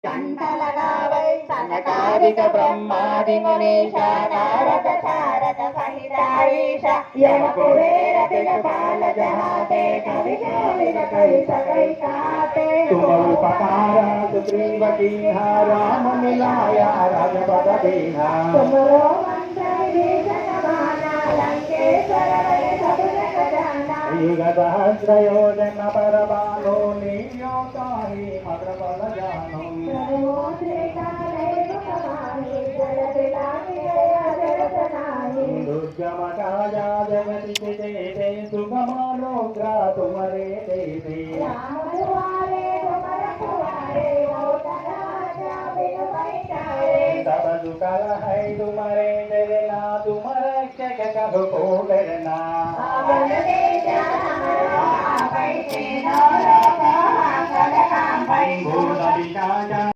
కంఠలగావై సనకాదిక బ్రహ్మాది మునీష నారద శారద సహితారీష యమకుబేర పాల జహాతే కవి కవిన కవి సకై కాతే तुम उपकार सुग्रीव कीन्हा राम मिलाया राजपद दीन्हा तुमरो मंत्र विभीषण माना लंकेश्वर वै सब जग जाना युग सहस्र योजन पर बालो नीयोताहि मग्र बल जानो दुर्गम काया जगति तेते सुगमानोग्रा तुमरे देते तब दुकल है तुम्हारे डरना तुम्हारा रक्षक कब को डरना भूत